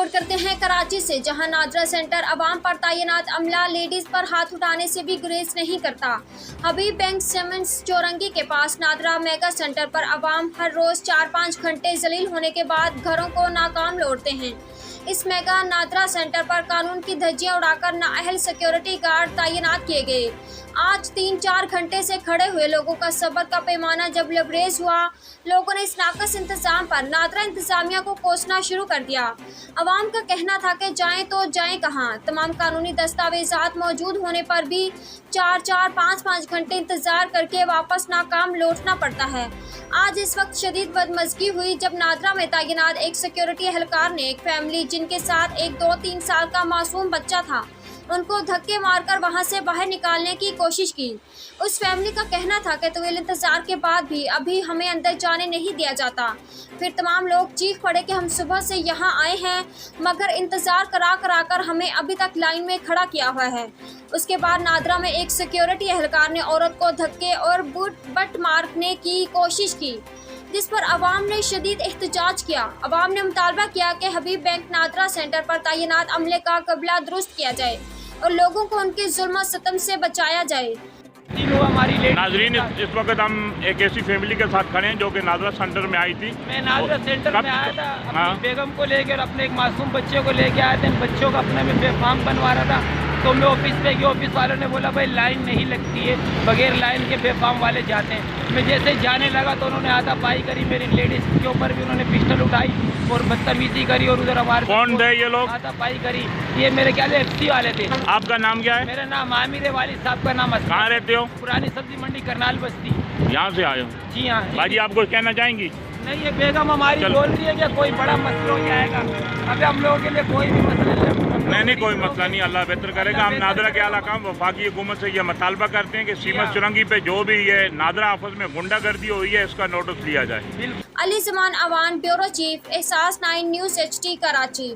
खबर करते हैं कराची से, जहां नादरा सेंटर अवाम पर तैनात अमला लेडीज पर हाथ उठाने से भी गुरेज नहीं करता। हबीब बैंक सीमेंट्स चौरंगी के पास नादरा मेगा सेंटर पर अवाम हर रोज 4-5 घंटे जलील होने के बाद घरों को नाकाम लौटते हैं। इस मेगा नादरा सेंटर पर कानून की धज्जियां उड़ाकर नाअहल सिक्योरिटी गार्ड तैनात किए गए। आज 3-4 घंटे से खड़े हुए लोगों का सब्र का पैमाना जब लबरेज हुआ, लोगों ने इस नाकस इंतजाम पर नादरा इंतजामिया को कोसना शुरू कर दिया। अवाम का कहना था कि जाएं तो जाएं कहां। तमाम कानूनी दस्तावेजात मौजूद होने पर भी 4-4, 5-5 घंटे इंतजार करके वापस नाकाम लौटना पड़ता है। आज इस वक्त शदीद बदमज़गी हुई जब नादरा में तैनात एक सिक्योरिटी एहलकार ने एक फैमिली जिनके साथ एक 2-3 साल का मासूम बच्चा था, उनको धक्के मारकर वहां से बाहर निकालने की कोशिश की। उस फैमिली का कहना था कि तवील इंतजार के बाद भी अभी हमें अंदर जाने नहीं दिया जाता। फिर तमाम लोग चीख पड़े कि हम सुबह से यहाँ आए हैं मगर इंतजार करा कर हमें अभी तक लाइन में खड़ा किया हुआ है। उसके बाद नादरा में एक सिक्योरिटी एहलकार ने औरत को धक्के और बट मारने की कोशिश की, जिस पर अवाम ने शदीद एहतजाज किया। अवाम ने मुतालबा किया कि हबीब बैंक नादरा सेंटर पर तैनात अमले का कबला दुरुस्त किया जाए और लोगों को उनके जुल्म सतम से बचाया जाए। नाजरीन, इस वक्त हम एक ऐसी फैमिली के साथ खड़े हैं जो कि नादरा सेंटर में आई थी। मैं नादरा सेंटर में आया था अपनी बेगम को लेकर और अपने एक मासूम बच्चे को लेकर आया था। बच्चों का अपना मैं बेफाम बनवा रहा था तो मैं ऑफिस पे गया। ऑफिस वालों ने बोला भाई लाइन नहीं लगती है, बगैर लाइन के बेफाम वाले जाते हैं। मैं जैसे जाने लगा तो उन्होंने हाथापाई करी, मेरी लेडीज के ऊपर भी उन्होंने पिस्टल उठाई और बदतमीजी करी और उधर हमारे कौन थे ये लोग? हाथापाई करी। ये मेरे ख्याल FC वाले थे। आपका नाम क्या है? मेरा नाम आमिर वालिद साहब का नाम। कहाँ रहते हो? पुरानी सब्जी मंडी करनाल बस्ती। यहाँ से आए हो? जी हाँ। भाजी आप कुछ कहना चाहेंगी? नहीं, ये बेगम हमारी बोल रही है कि कोई बड़ा मसला हो जाएगा। अभी हम लोगों के लिए कोई भी मसला नहीं, कोई मसला नहीं, अल्लाह बेहतर करेगा। हम नादरा के आला काम वफाकी हुकूमत से यह मुतालबा करते हैं कि सीमेंट चुरंगी पे जो भी ये नादरा आपस में गुंडागर्दी हुई है इसका नोटिस लिया जाए। अली ज़मान अवान, ब्यूरो चीफ, एहसास 9 न्यूज़ HD कराची।